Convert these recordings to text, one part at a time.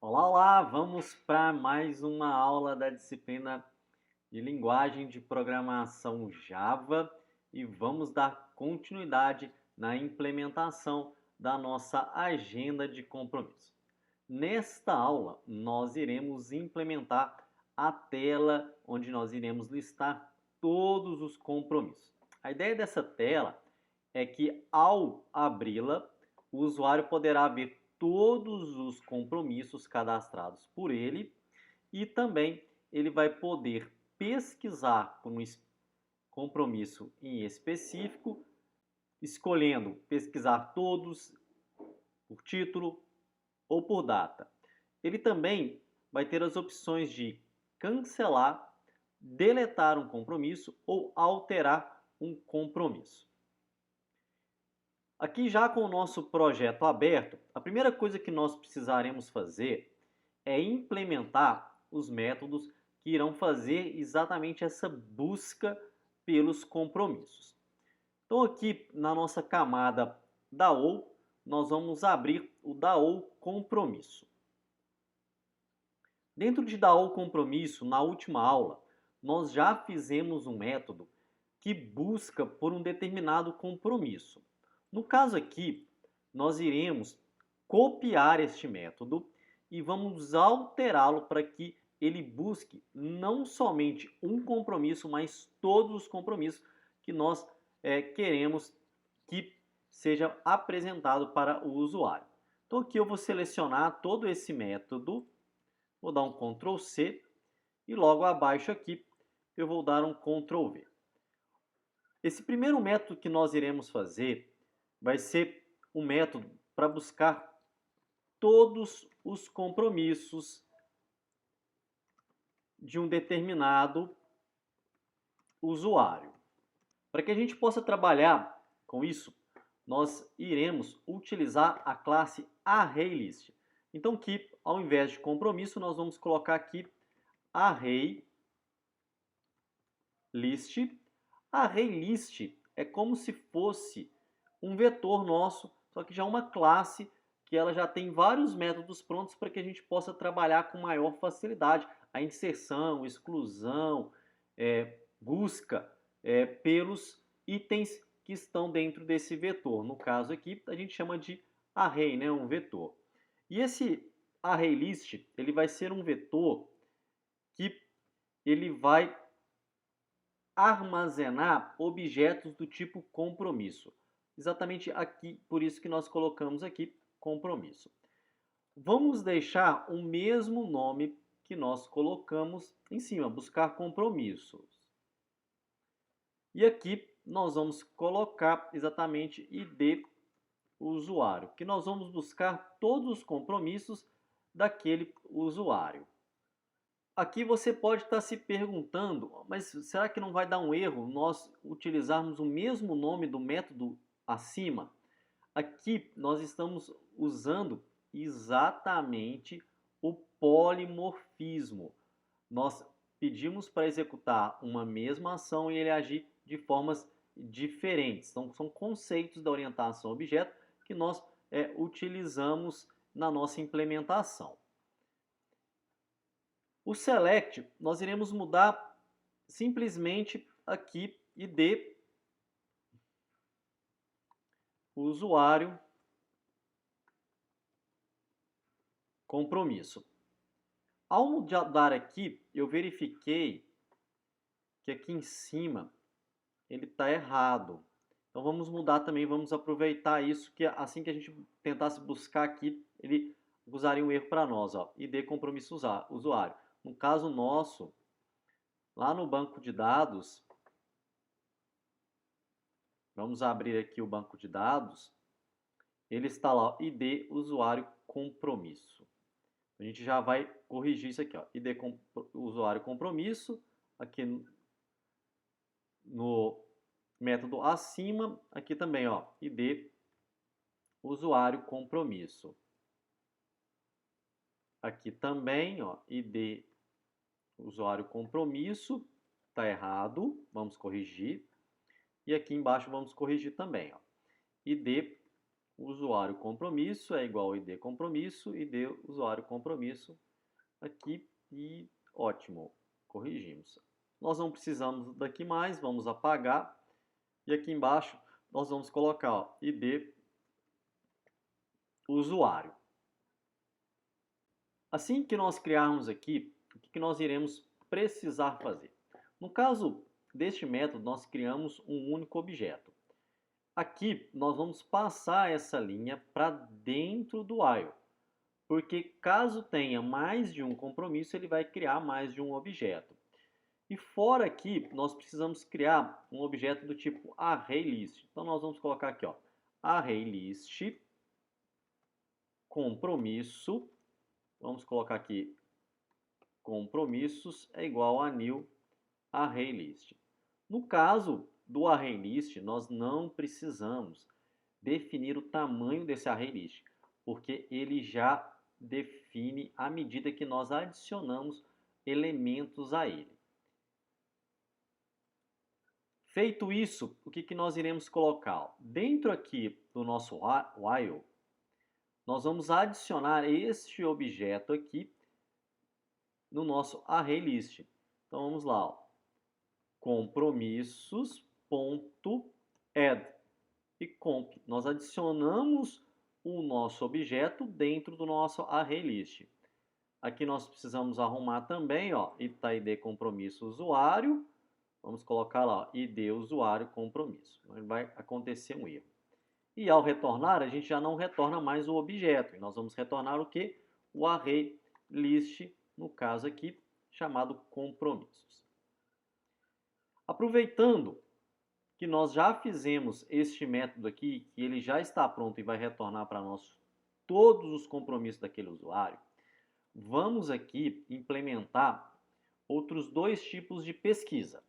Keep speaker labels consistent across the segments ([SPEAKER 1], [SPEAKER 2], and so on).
[SPEAKER 1] Olá, olá! Vamos para mais uma aula da disciplina de linguagem de programação Java e vamos dar continuidade na implementação da nossa agenda de compromisso. Nesta aula, nós iremos implementar a tela onde nós iremos listar todos os compromissos. A ideia dessa tela é que, ao abri-la, o usuário poderá ver todos os compromissos cadastrados por ele e também ele vai poder pesquisar por um compromisso em específico, escolhendo pesquisar todos por título ou por data. Ele também vai ter as opções de cancelar, deletar um compromisso ou alterar um compromisso. Aqui já com o nosso projeto aberto, a primeira coisa que nós precisaremos fazer é implementar os métodos que irão fazer exatamente essa busca pelos compromissos. Então aqui na nossa camada DAO, nós vamos abrir o DAO compromisso. Dentro de DAO compromisso, na última aula, nós já fizemos um método que busca por um determinado compromisso. No caso aqui, nós iremos copiar este método e vamos alterá-lo para que ele busque não somente um compromisso, mas todos os compromissos que nós queremos que seja apresentado para o usuário. Então aqui eu vou selecionar todo esse método, vou dar um Ctrl C e logo abaixo aqui eu vou dar um Ctrl V. Esse primeiro método que nós iremos fazer vai ser um método para buscar todos os compromissos de um determinado usuário. Para que a gente possa trabalhar com isso, nós iremos utilizar a classe ArrayList. Então, aqui, ao invés de compromisso, nós vamos colocar aqui ArrayList. ArrayList é como se fosse um vetor nosso, só que já é uma classe que ela já tem vários métodos prontos para que a gente possa trabalhar com maior facilidade a inserção, exclusão, busca pelos itens que estão dentro desse vetor. No caso aqui, a gente chama de array, né, um vetor. E esse ArrayList, ele vai ser um vetor que ele vai armazenar objetos do tipo compromisso. Exatamente aqui, por isso que nós colocamos aqui compromisso. Vamos deixar o mesmo nome que nós colocamos em cima, buscar compromissos. E aqui nós vamos colocar exatamente ID usuário, que nós vamos buscar todos os compromissos daquele usuário. Aqui você pode estar se perguntando, mas será que não vai dar um erro nós utilizarmos o mesmo nome do método acima? Aqui nós estamos usando exatamente o polimorfismo. Nós pedimos para executar uma mesma ação e ele agir de formas diferentes. Então, são conceitos da orientação a objeto que nós utilizamos na nossa implementação. O select, nós iremos mudar simplesmente aqui ID usuário compromisso. Ao mudar aqui, eu verifiquei que aqui em cima ele está errado. Então vamos mudar também, vamos aproveitar isso, que assim que a gente tentasse buscar aqui, ele usaria um erro para nós, ó, ID compromisso usuário. No caso nosso, lá no banco de dados, vamos abrir aqui o banco de dados, ele está lá, ID usuário compromisso. A gente já vai corrigir isso aqui, ó, ID usuário compromisso, aqui no método acima, aqui também, ó, ID usuário compromisso. Aqui também, ó, ID usuário compromisso, está errado, vamos corrigir. E aqui embaixo vamos corrigir também, ó, ID usuário compromisso é igual a id compromisso, id usuário compromisso aqui e ótimo, corrigimos. Nós não precisamos daqui mais, vamos apagar e aqui embaixo nós vamos colocar ó, id usuário. Assim que nós criarmos aqui, o que nós iremos precisar fazer? No caso deste método, nós criamos um único objeto. Aqui nós vamos passar essa linha para dentro do while, porque caso tenha mais de um compromisso, ele vai criar mais de um objeto. E fora aqui, nós precisamos criar um objeto do tipo ArrayList. Então nós vamos colocar aqui, ó, ArrayList, compromisso, vamos colocar aqui compromissos é igual a new ArrayList. No caso do ArrayList, nós não precisamos definir o tamanho desse ArrayList, porque ele já define à medida que nós adicionamos elementos a ele. Feito isso, o que nós iremos colocar? Dentro aqui do nosso while, nós vamos adicionar este objeto aqui no nosso ArrayList. Então vamos lá, ó. Compromissos.add e comp. Nós adicionamos o nosso objeto dentro do nosso ArrayList. Aqui nós precisamos arrumar também, ó, id compromisso usuário. Vamos colocar lá, ó, id usuário compromisso. Vai acontecer um erro. E ao retornar, a gente já não retorna mais o objeto. E nós vamos retornar o quê? O ArrayList, no caso aqui, chamado compromissos. Aproveitando que nós já fizemos este método aqui, que ele já está pronto e vai retornar para nós todos os compromissos daquele usuário, vamos aqui implementar outros dois tipos de pesquisa.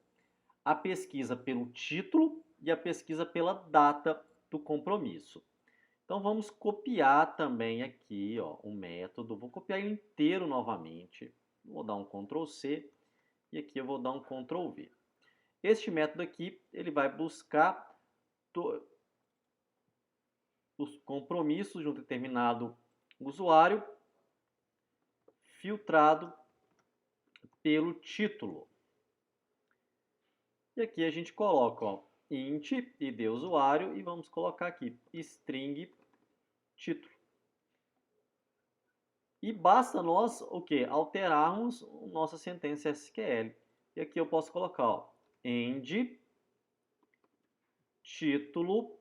[SPEAKER 1] A pesquisa pelo título e a pesquisa pela data do compromisso. Então vamos copiar também aqui ó, um método, vou copiar ele inteiro novamente, vou dar um Ctrl C e aqui eu vou dar um Ctrl V. Este método aqui, ele vai buscar os compromissos de um determinado usuário filtrado pelo título. E aqui a gente coloca ó, int id usuário e vamos colocar aqui string título. E basta nós o que? Alterarmos nossa sentença SQL. E aqui eu posso colocar ó, end título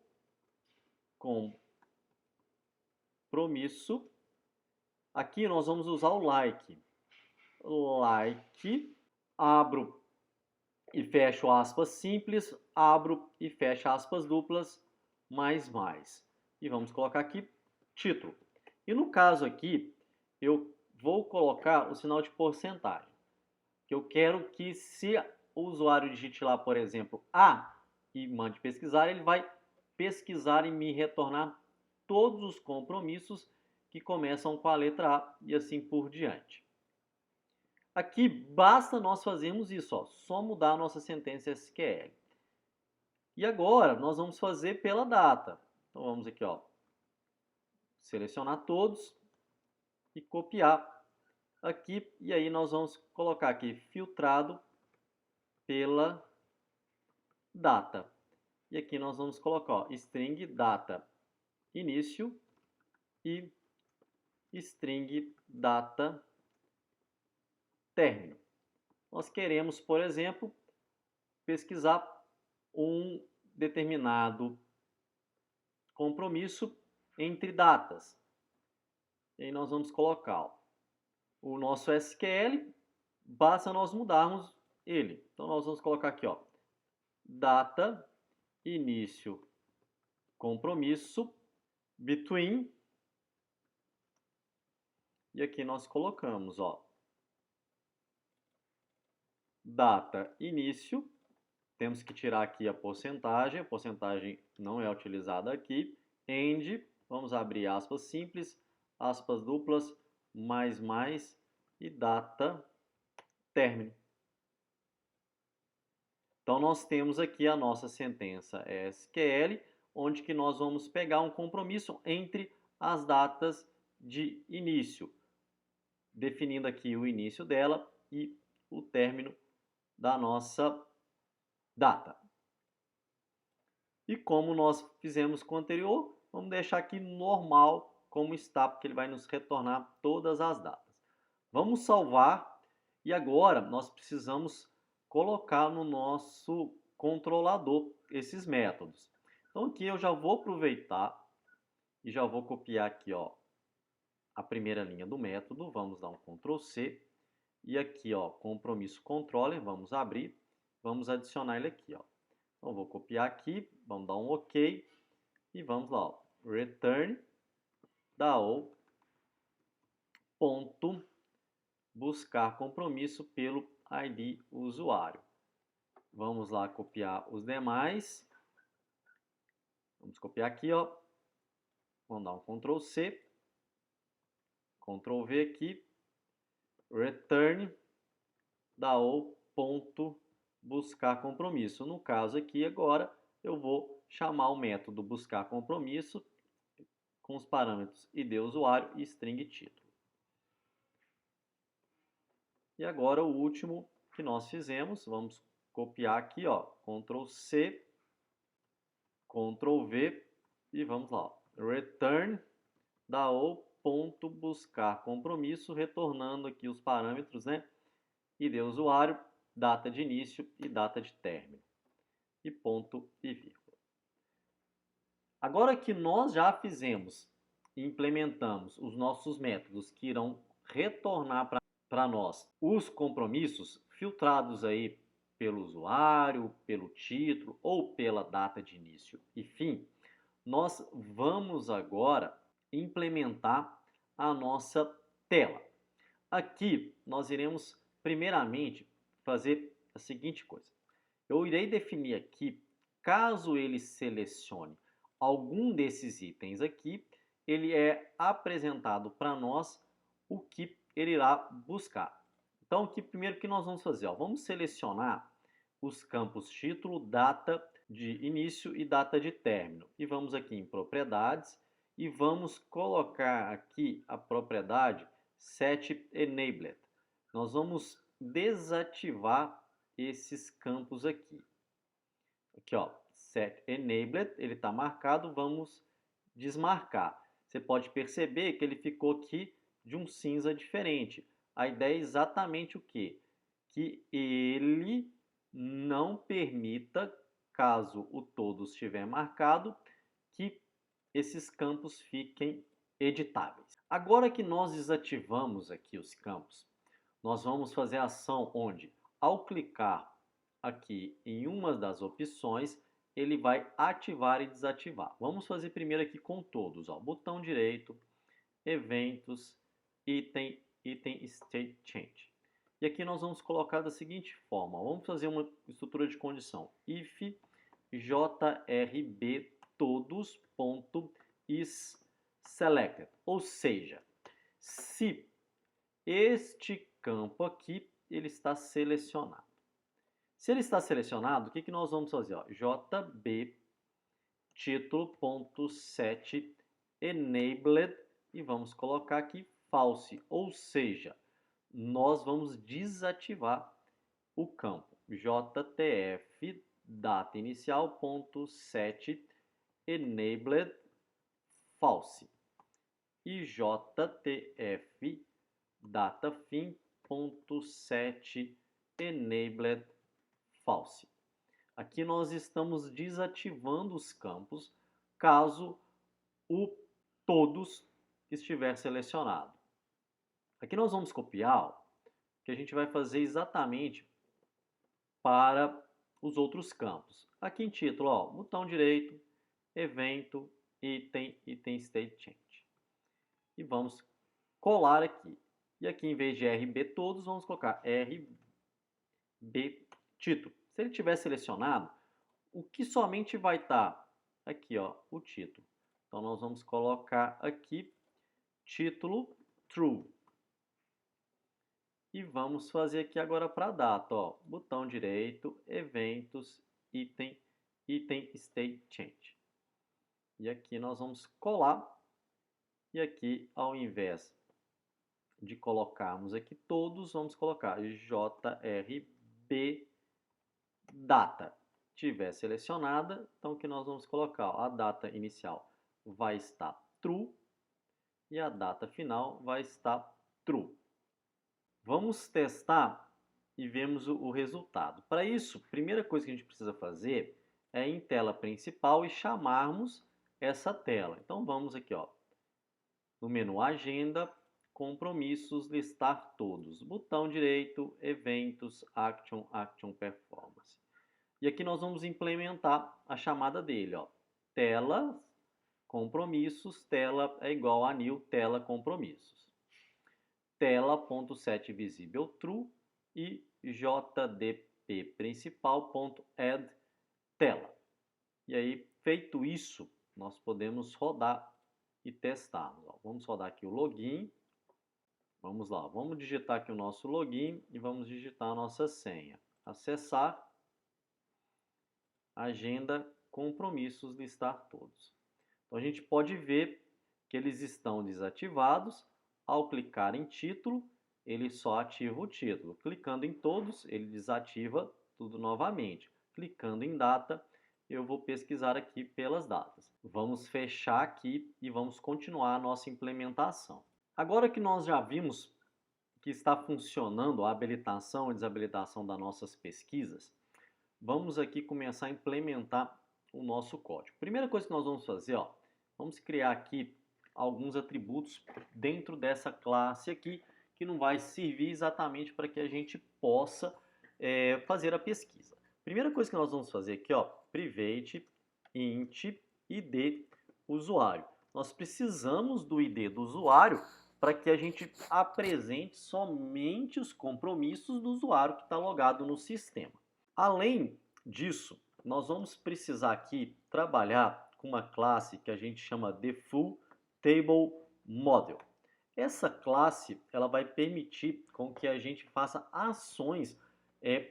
[SPEAKER 1] compromisso. Aqui nós vamos usar o like. Like, abro e fecho aspas simples, abro e fecho aspas duplas, mais. E vamos colocar aqui título. E no caso aqui, eu vou colocar o sinal de porcentagem. Que eu quero que se o usuário digite lá, por exemplo, A e mande pesquisar, ele vai pesquisar e me retornar todos os compromissos que começam com a letra A e assim por diante. Aqui basta nós fazermos isso, ó, só mudar a nossa sentença SQL. E agora nós vamos fazer pela data. Então vamos aqui, ó, selecionar todos e copiar aqui. E aí nós vamos colocar aqui filtrado pela data. E aqui nós vamos colocar ó, string data início e string data término. Nós queremos, por exemplo, pesquisar um determinado compromisso entre datas. E aí nós vamos colocar ó, o nosso SQL, basta nós mudarmos ele. Então nós vamos colocar aqui, ó, data, início, compromisso, between, e aqui nós colocamos, ó, data, início, temos que tirar aqui a porcentagem não é utilizada aqui, end, vamos abrir aspas simples, aspas duplas, mais, e data, término. Então, nós temos aqui a nossa sentença SQL, onde que nós vamos pegar um compromisso entre as datas de início, definindo aqui o início dela e o término da nossa data. E como nós fizemos com o anterior, vamos deixar aqui normal como está, porque ele vai nos retornar todas as datas. Vamos salvar e agora nós precisamos colocar no nosso controlador esses métodos. Então aqui eu já vou aproveitar e já vou copiar aqui, ó, a primeira linha do método. Vamos dar um Ctrl C e aqui, ó, compromisso controller, vamos abrir, vamos adicionar ele aqui, ó. Então vou copiar aqui, vamos dar um OK e vamos lá, ó, return DAO ponto buscar compromisso pelo ID usuário. Vamos lá copiar os demais. Vamos copiar aqui, ó. Vamos dar um Ctrl C, Ctrl V aqui, return DAO ponto buscar compromisso. No caso aqui agora eu vou chamar o método buscar compromisso com os parâmetros ID usuário e string título. E agora o último que nós fizemos, vamos copiar aqui, ó, Ctrl C, Ctrl V e vamos lá, ó, return DAO ponto buscar compromisso, retornando aqui os parâmetros, né, ID usuário, data de início e data de término, e ponto e vírgula. Agora que nós já fizemos e implementamos os nossos métodos que irão retornar para nós os compromissos filtrados aí pelo usuário, pelo título ou pela data de início e fim, nós vamos agora implementar a nossa tela. Aqui nós iremos primeiramente fazer a seguinte coisa. Eu irei definir aqui, caso ele selecione algum desses itens aqui, ele é apresentado para nós o que ele irá buscar. Então, aqui primeiro que nós vamos fazer, ó, vamos selecionar os campos título, data de início e data de término. E vamos aqui em propriedades e vamos colocar aqui a propriedade Set Enabled. Nós vamos desativar esses campos aqui. Aqui, ó, Set Enabled, ele está marcado, vamos desmarcar. Você pode perceber que ele ficou aqui de um cinza diferente. A ideia é exatamente o quê? Que ele não permita, caso o todos estiver marcado, que esses campos fiquem editáveis. Agora que nós desativamos aqui os campos, nós vamos fazer a ação onde, ao clicar aqui em uma das opções, ele vai ativar e desativar. Vamos fazer primeiro aqui com todos, ó, botão direito, eventos, item state change. E aqui nós vamos colocar da seguinte forma, vamos fazer uma estrutura de condição, if jrb todos.isSelected, ou seja, se este campo aqui ele está selecionado. Se ele está selecionado, o que nós vamos fazer? Ó, jb título.set enabled e vamos colocar aqui false, ou seja, nós vamos desativar o campo jtf data inicial.set enabled false e jtf data fim.set enabled false. Aqui nós estamos desativando os campos caso o todos estiver selecionado. Aqui nós vamos copiar o que a gente vai fazer exatamente para os outros campos. Aqui em título, ó, botão direito, evento, item state change. E vamos colar aqui. E aqui em vez de RB todos, vamos colocar RB título. Se ele tiver selecionado, o que somente vai estar aqui, ó, o título. Então nós vamos colocar aqui título true. E vamos fazer aqui agora para a data, ó, botão direito, eventos, item state change. E aqui nós vamos colar. E aqui, ao invés de colocarmos aqui todos, vamos colocar JRB data. Tiver selecionada, então o que nós vamos colocar? A data inicial vai estar true e a data final vai estar true. Vamos testar e vemos o resultado. Para isso, a primeira coisa que a gente precisa fazer é ir em tela principal e chamarmos essa tela. Então vamos aqui, ó, no menu Agenda, Compromissos, listar todos. Botão direito, Eventos, Action, Action Performance. E aqui nós vamos implementar a chamada dele, ó. Tela, compromissos, tela é igual a new, tela, compromissos. Tela.set visível true e jdp principal.add tela. E aí, feito isso, nós podemos rodar e testarmos. Ó, vamos rodar aqui o login. Vamos lá, vamos digitar aqui o nosso login e vamos digitar a nossa senha. Acessar, agenda, compromissos, listar todos. Então a gente pode ver que eles estão desativados. Ao clicar em título, ele só ativa o título. Clicando em todos, ele desativa tudo novamente. Clicando em data, eu vou pesquisar aqui pelas datas. Vamos fechar aqui e vamos continuar a nossa implementação. Agora que nós já vimos que está funcionando a habilitação e desabilitação das nossas pesquisas, vamos aqui começar a implementar o nosso código. Primeira coisa que nós vamos fazer, ó, vamos criar aqui alguns atributos dentro dessa classe aqui, que não vai servir exatamente para que a gente possa fazer a pesquisa. Primeira coisa que nós vamos fazer aqui, ó, private int id usuário. Nós precisamos do ID do usuário para que a gente apresente somente os compromissos do usuário que está logado no sistema. Além disso, nós vamos precisar aqui trabalhar com uma classe que a gente chama Default Table Model. Essa classe ela vai permitir com que a gente faça ações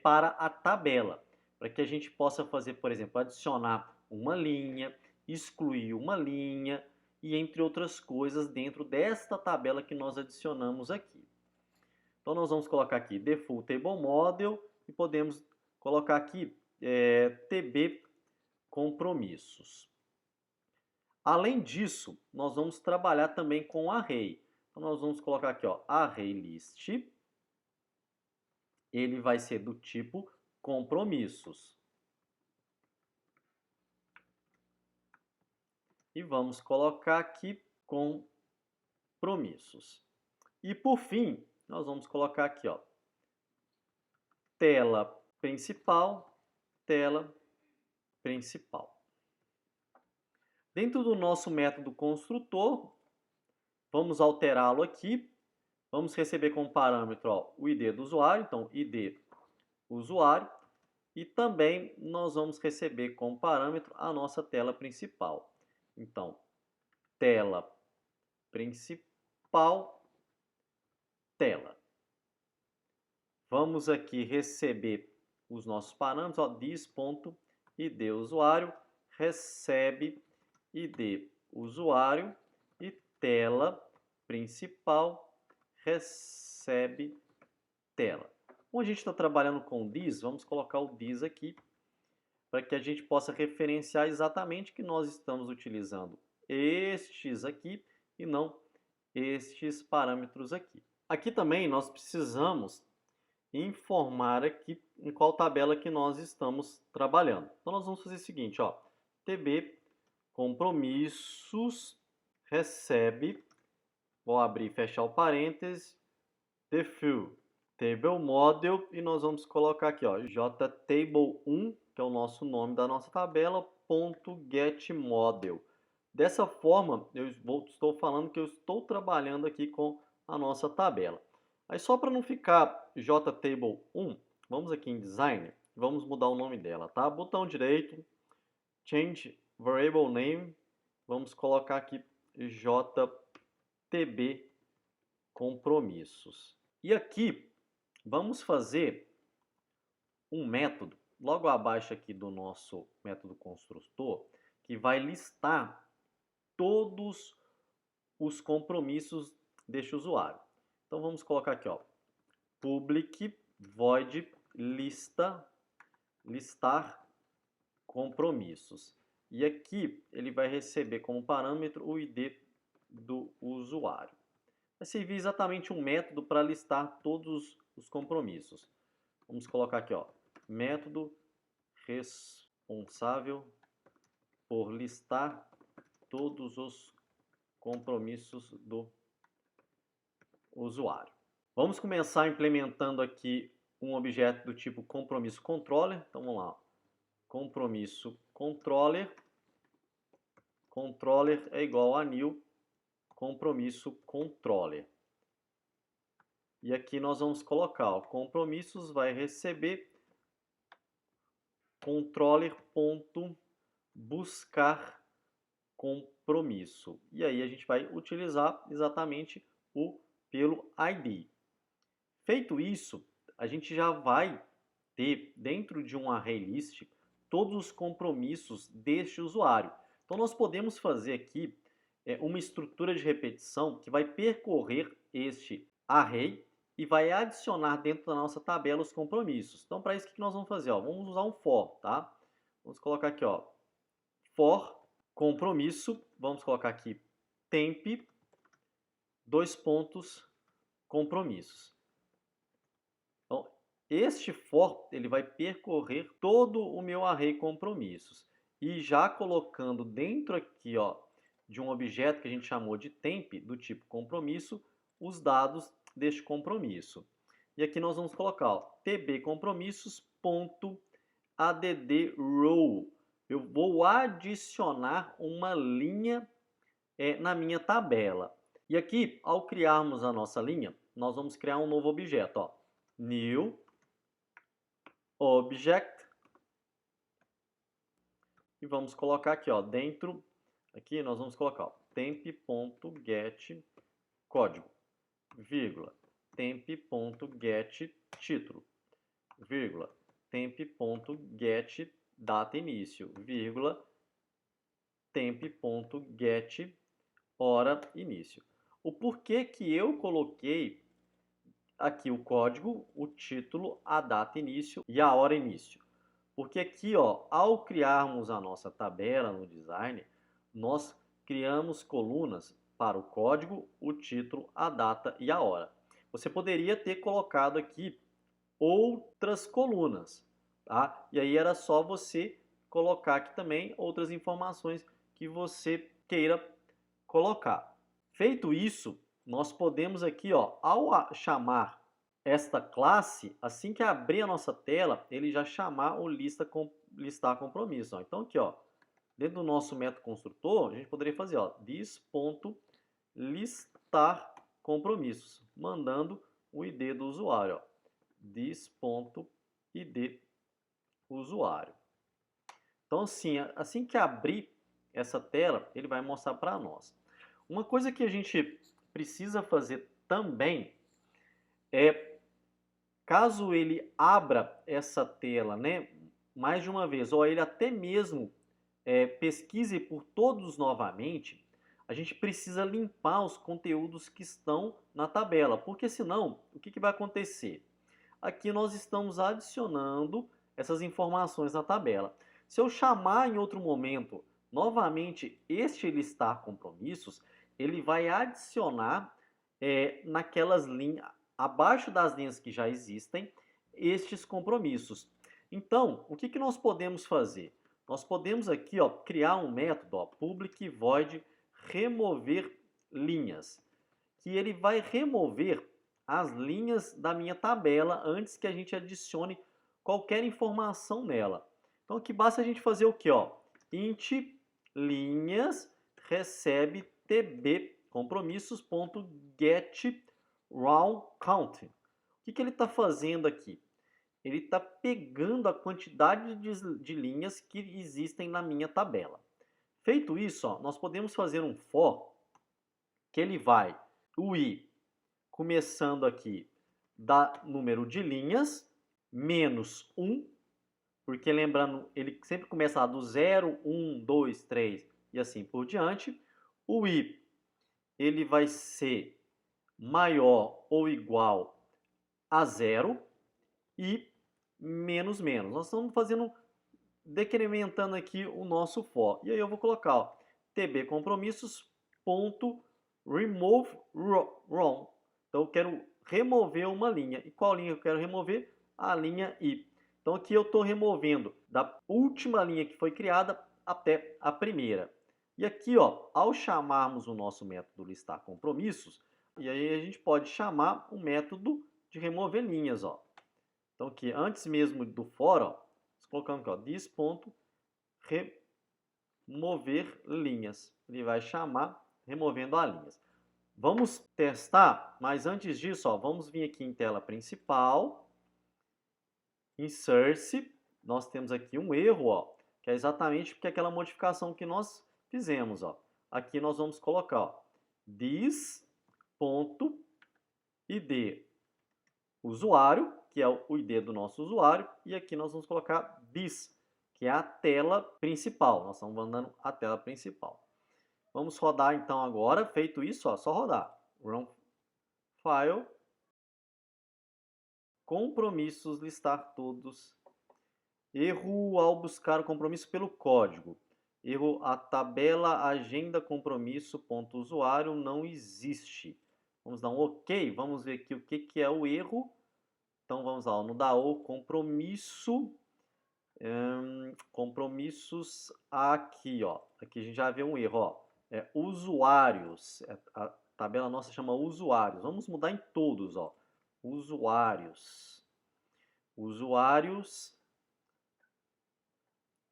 [SPEAKER 1] para a tabela, para que a gente possa fazer, por exemplo, adicionar uma linha, excluir uma linha e entre outras coisas dentro desta tabela que nós adicionamos aqui. Então nós vamos colocar aqui Default Table Model e podemos colocar aqui TB compromissos. Além disso, nós vamos trabalhar também com array. Então nós vamos colocar aqui, ó, array list. Ele vai ser do tipo compromissos. E vamos colocar aqui compromissos. E por fim, nós vamos colocar aqui, ó, tela principal, tela principal. Dentro do nosso método construtor, vamos alterá-lo aqui. Vamos receber como parâmetro, ó, o ID do usuário, então ID usuário. E também nós vamos receber como parâmetro a nossa tela principal. Então, tela principal, tela. Vamos aqui receber os nossos parâmetros, ó, this.id usuário, recebe ID usuário e tela principal recebe tela. Como a gente está trabalhando com this, vamos colocar o this aqui para que a gente possa referenciar exatamente que nós estamos utilizando estes aqui e não estes parâmetros aqui. Aqui também nós precisamos informar aqui em qual tabela que nós estamos trabalhando. Então nós vamos fazer o seguinte, ó, TB compromissos recebe, vou abrir e fechar o parêntese, Default Table Model e nós vamos colocar aqui, ó, JTable1, que é o nosso nome da nossa tabela, .getModel. Dessa forma, estou falando que eu estou trabalhando aqui com a nossa tabela. Aí só para não ficar JTable1, vamos aqui em Design, vamos mudar o nome dela, tá? Botão direito, Change Variable Name, vamos colocar aqui JTB compromissos. E aqui vamos fazer um método, logo abaixo aqui do nosso método construtor, que vai listar todos os compromissos deste usuário. Então vamos colocar aqui, ó, public void listar compromissos. E aqui ele vai receber como parâmetro o ID do usuário. Vai servir exatamente um método para listar todos os compromissos. Vamos colocar aqui, ó, método responsável por listar todos os compromissos do usuário. Vamos começar implementando aqui um objeto do tipo compromisso controller. Então vamos lá, compromisso controller. Controller é igual a new compromisso controller. E aqui nós vamos colocar, ó, compromissos vai receber controller.buscar compromisso. E aí a gente vai utilizar exatamente o pelo ID. Feito isso, a gente já vai ter dentro de um array list todos os compromissos deste usuário. Então nós podemos fazer aqui uma estrutura de repetição que vai percorrer este array e vai adicionar dentro da nossa tabela os compromissos. Então para isso o que nós vamos fazer? Ó, vamos usar um for, tá? Vamos colocar aqui, ó, for compromisso, vamos colocar aqui temp, dois pontos, compromissos. Então, este for, ele vai percorrer todo o meu array compromissos. E já colocando dentro aqui, ó, de um objeto que a gente chamou de temp, do tipo compromisso, os dados deste compromisso. E aqui nós vamos colocar, ó, tbcompromissos.addRow. Eu vou adicionar uma linha na minha tabela. E aqui, ao criarmos a nossa linha, nós vamos criar um novo objeto, ó, new object, e vamos colocar aqui, ó, dentro, aqui nós vamos colocar, ó, temp.get código, vírgula, temp.get título, vírgula, temp.get data início, vírgula, temp.get hora início. O porquê que eu coloquei aqui o código, o título, a data início e a hora início? Porque aqui, ó, ao criarmos a nossa tabela no design, nós criamos colunas para o código, o título, a data e a hora. Você poderia ter colocado aqui outras colunas, tá? E aí era só você colocar aqui também outras informações que você queira colocar. Feito isso, nós podemos aqui, ó, ao chamar esta classe, assim que abrir a nossa tela, ele já chamar o listar compromisso. Ó. Então aqui, ó, dentro do nosso método construtor, a gente poderia fazer, ó, this.listar compromissos, mandando o ID do usuário, ó, this.id usuário. Então assim que abrir essa tela, ele vai mostrar para nós. Uma coisa que a gente precisa fazer também é, caso ele abra essa tela, né, mais de uma vez, ou ele até mesmo pesquise por todos novamente, a gente precisa limpar os conteúdos que estão na tabela, porque senão, o que vai acontecer? Aqui nós estamos adicionando essas informações na tabela. Se eu chamar em outro momento novamente este listar compromissos, ele vai adicionar naquelas linhas, abaixo das linhas que já existem, estes compromissos. Então, o que nós podemos fazer? Nós podemos aqui, ó, criar um método, ó, public void remover linhas, que ele vai remover as linhas da minha tabela antes que a gente adicione qualquer informação nela. Então aqui basta a gente fazer o que, ó? Int linhas recebe tb compromissos.get round count. O que ele está fazendo aqui? Ele está pegando a quantidade de linhas que existem na minha tabela. Feito isso, ó, nós podemos fazer um for que ele vai o i começando aqui da número de linhas menos 1, porque lembrando, ele sempre começa lá do 0, 1, 2, 3 e assim por diante. O i, ele vai ser maior ou igual a zero e menos menos. Nós estamos decrementando aqui o nosso for. E aí eu vou colocar, ó, tb compromissos ponto remove row. Então eu quero remover uma linha. E qual linha eu quero remover? A linha i. Então aqui eu estou removendo da última linha que foi criada até a primeira. E aqui, ó, ao chamarmos o nosso método listar compromissos, e aí a gente pode chamar o método de remover linhas, ó. Então aqui, antes mesmo do for, ó, nós colocamos aqui, ó, this.remover linhas. Ele vai chamar removendo as linhas. Vamos testar, mas antes disso, ó, vamos vir aqui em tela principal, insert, nós temos aqui um erro, ó, que é exatamente porque aquela modificação que nós fizemos, ó. Aqui nós vamos colocar, ó, this.id usuário, que é o ID do nosso usuário, e aqui nós vamos colocar this, que é a tela principal. Nós estamos mandando a tela principal. Vamos rodar então agora. Feito isso, ó, só rodar. Run file. Compromissos, listar todos. Erro ao buscar o compromisso pelo código. Erro, a tabela agenda compromisso ponto usuário não existe. Vamos dar um OK. Vamos ver aqui o que é o erro. Então vamos lá, no DAO compromisso, compromissos aqui, ó. Aqui a gente já vê um erro, ó. É usuários. A tabela nossa chama usuários. Vamos mudar em todos, ó. Usuários. Usuários.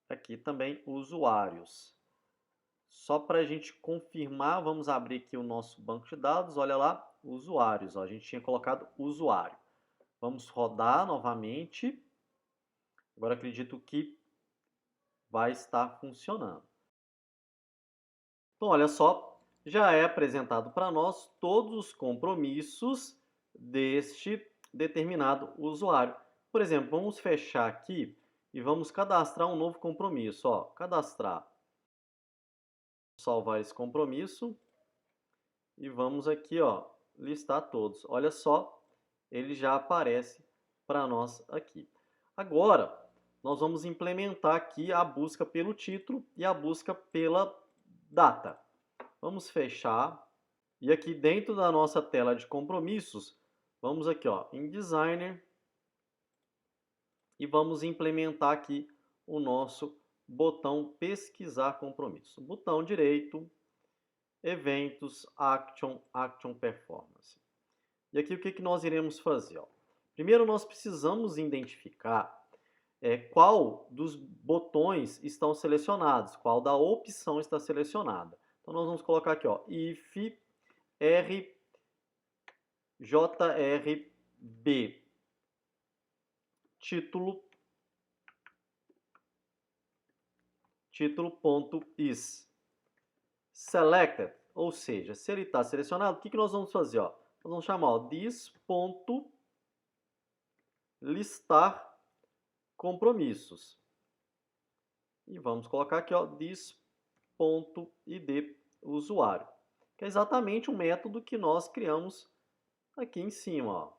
[SPEAKER 1] Aqui também usuários. Só para a gente confirmar, vamos abrir aqui o nosso banco de dados. Olha lá, usuários. Ó. A gente tinha colocado usuário. Vamos rodar novamente. Agora acredito que vai estar funcionando. Então, olha só, já é apresentado para nós todos os compromissos deste determinado usuário. Por exemplo, vamos fechar aqui e vamos cadastrar um novo compromisso. Ó, cadastrar. Salvar esse compromisso e vamos aqui, ó, listar todos. Olha só, ele já aparece para nós aqui. Agora, nós vamos implementar aqui a busca pelo título e a busca pela data. Vamos fechar. E aqui dentro da nossa tela de compromissos, vamos aqui, ó, em Designer e vamos implementar aqui o nosso botão pesquisar compromisso. Botão direito, eventos, action performance. E aqui o que nós iremos fazer? Ó? Primeiro nós precisamos identificar qual dos botões estão selecionados, qual da opção está selecionada. Então nós vamos colocar aqui, ó, if r jrb título.is selected, ou seja, se ele está selecionado, o que nós vamos fazer? Ó? Nós vamos chamar ó, this.listar compromissos. E vamos colocar aqui, ó, this.id usuário, que é exatamente o método que nós criamos aqui em cima, ó.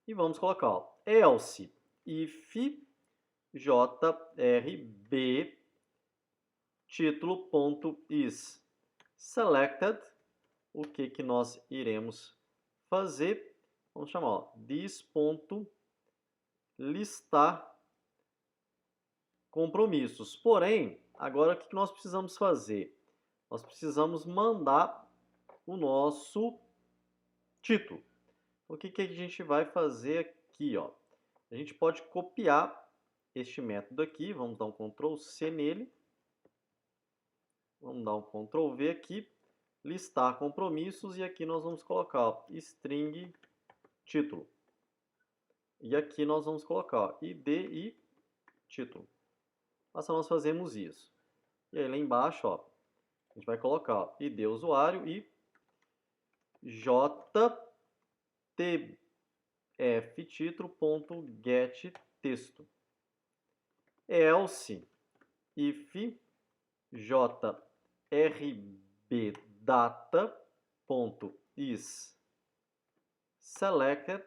[SPEAKER 1] E vamos colocar, ó, else if jrb título.is selected, o que nós iremos fazer? Vamos chamar, ó, this.listar compromissos. Porém, agora o que nós precisamos fazer? Nós precisamos mandar o nosso título. O que a gente vai fazer aqui? Ó? A gente pode copiar este método aqui. Vamos dar um Ctrl C nele. Vamos dar um Ctrl V aqui. Listar compromissos. E aqui nós vamos colocar ó, string título. E aqui nós vamos colocar ó, id e título. Basta nós fazermos isso. E aí lá embaixo, ó, a gente vai colocar ó, id usuário e fttítulo.getTexto. Else if jrbdata.isSelected,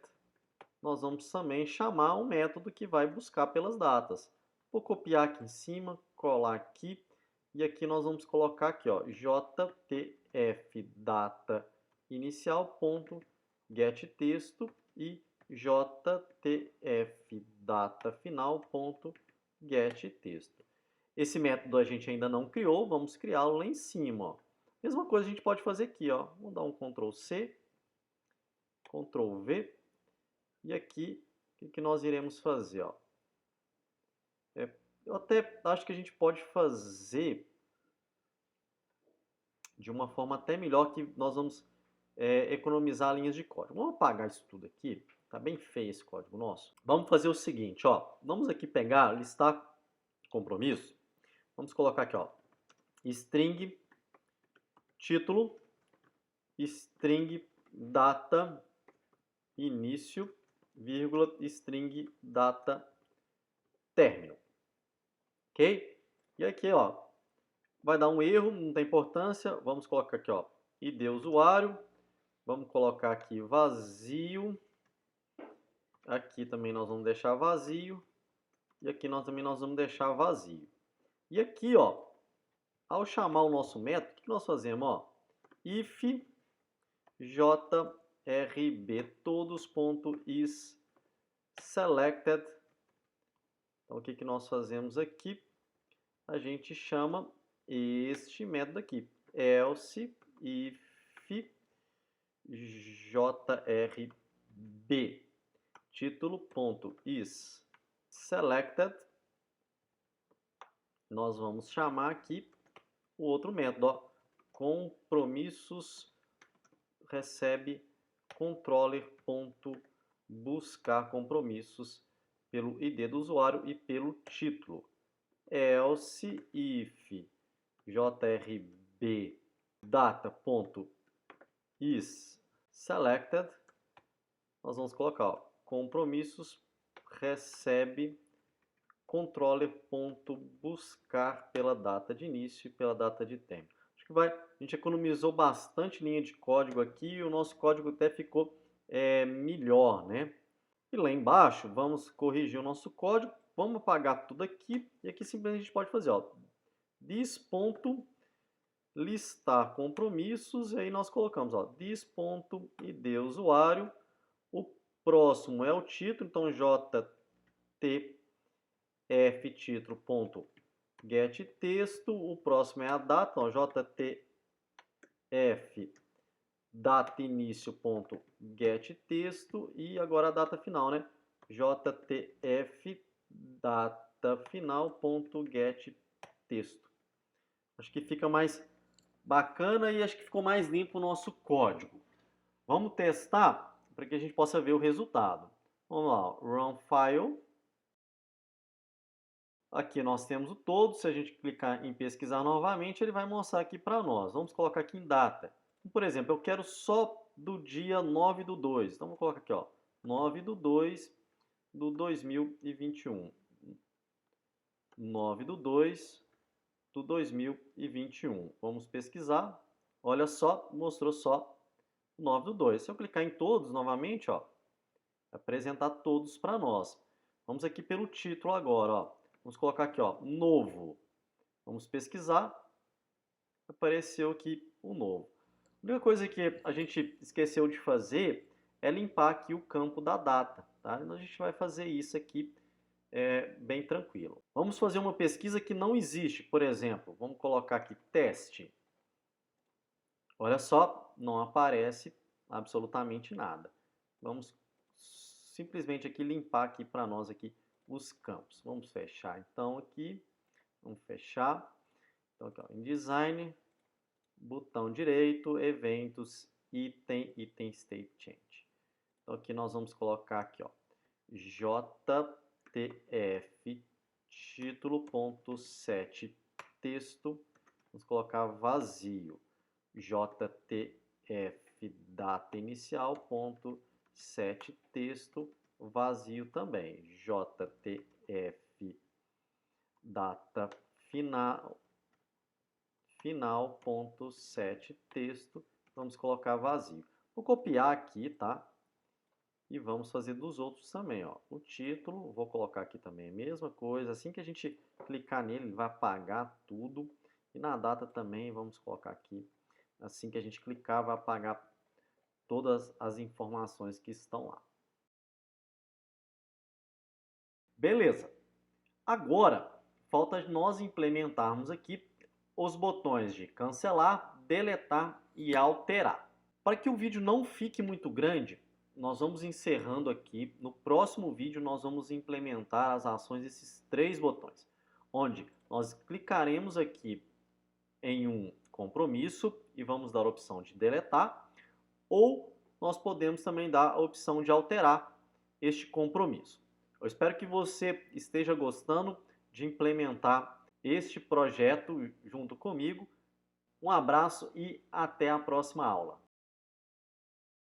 [SPEAKER 1] nós vamos também chamar um método que vai buscar pelas datas. Vou copiar aqui em cima, colar aqui, e aqui nós vamos colocar aqui, ó, jtfDataInicial.getTexto e jtfDataFinal.getTexto. Esse método a gente ainda não criou, vamos criá-lo lá em cima, ó. Mesma coisa a gente pode fazer aqui, ó. Vamos dar um Ctrl C, Ctrl V, e aqui o que nós iremos fazer, ó? Eu até acho que a gente pode fazer de uma forma até melhor, que nós vamos economizar linhas de código. Vamos apagar isso tudo aqui, tá bem feio esse código nosso. Vamos fazer o seguinte, ó, vamos aqui pegar, listar compromisso, vamos colocar aqui, ó, string título, string data início, vírgula, string data término, ok? E aqui, ó, vai dar um erro, não tem importância, vamos colocar aqui, ó, ID usuário, vamos colocar aqui vazio, aqui também nós vamos deixar vazio, e aqui também nós vamos deixar vazio. E aqui, ó, ao chamar o nosso método, o que nós fazemos, ó? If jrbtodos.isSelected. Então, o que nós fazemos aqui? A gente chama este método aqui, else if jrb título.isSelected. Nós vamos chamar aqui o outro método, ó, compromissos recebe controller.buscar compromissos pelo ID do usuário e pelo título. Else if jrb data.isSelected, nós vamos colocar, ó, compromissos recebe controller.buscar pela data de início e pela data de término. Acho que a gente economizou bastante linha de código aqui e o nosso código até ficou melhor, né? E lá embaixo, vamos corrigir o nosso código, vamos apagar tudo aqui, e aqui simplesmente a gente pode fazer, ó, this.listar compromissos, e aí nós colocamos, ó, this.id usuário, o próximo é o título, então jtfTítulo.getTexto, o próximo é a data, ó, jtfDataInício.getTexto, e agora a data final, né? jtfDataFinal.getTexto. Acho que fica mais bacana e acho que ficou mais limpo o nosso código. Vamos testar para que a gente possa ver o resultado. Vamos lá, run file. Aqui nós temos o todo. Se a gente clicar em pesquisar novamente, ele vai mostrar aqui para nós. Vamos colocar aqui em data. Por exemplo, eu quero só do dia 9/2. Então, vou colocar aqui, ó, 9/2/2021. 9/2/2021. Vamos pesquisar. Olha só, mostrou só 9/2. Se eu clicar em todos novamente, ó, apresentar todos para nós. Vamos aqui pelo título agora, ó. Vamos colocar aqui, ó, novo. Vamos pesquisar. Apareceu aqui o novo. A única coisa que a gente esqueceu de fazer é limpar aqui o campo da data, tá? Então a gente vai fazer isso aqui bem tranquilo. Vamos fazer uma pesquisa que não existe, por exemplo. Vamos colocar aqui teste. Olha só, não aparece absolutamente nada. Vamos simplesmente aqui limpar aqui para nós aqui os campos. Vamos fechar então aqui. Vamos fechar. Então aqui, ó, em design, botão direito, eventos, item state change. Então aqui nós vamos colocar aqui, ó, jtf título.set texto. Vamos colocar vazio. jtf data inicial.set texto vazio também. jtf data final.set texto, vamos colocar vazio. Vou copiar aqui, tá? E vamos fazer dos outros também, ó. O título, vou colocar aqui também a mesma coisa. Assim que a gente clicar nele, ele vai apagar tudo. E na data também, vamos colocar aqui. Assim que a gente clicar, vai apagar todas as informações que estão lá. Beleza. Agora, falta nós implementarmos aqui os botões de cancelar, deletar e alterar. Para que o vídeo não fique muito grande, nós vamos encerrando aqui. No próximo vídeo, nós vamos implementar as ações desses 3 botões, onde nós clicaremos aqui em um compromisso e vamos dar a opção de deletar, ou nós podemos também dar a opção de alterar este compromisso. Eu espero que você esteja gostando de implementar este projeto junto comigo. Um abraço e até a próxima aula.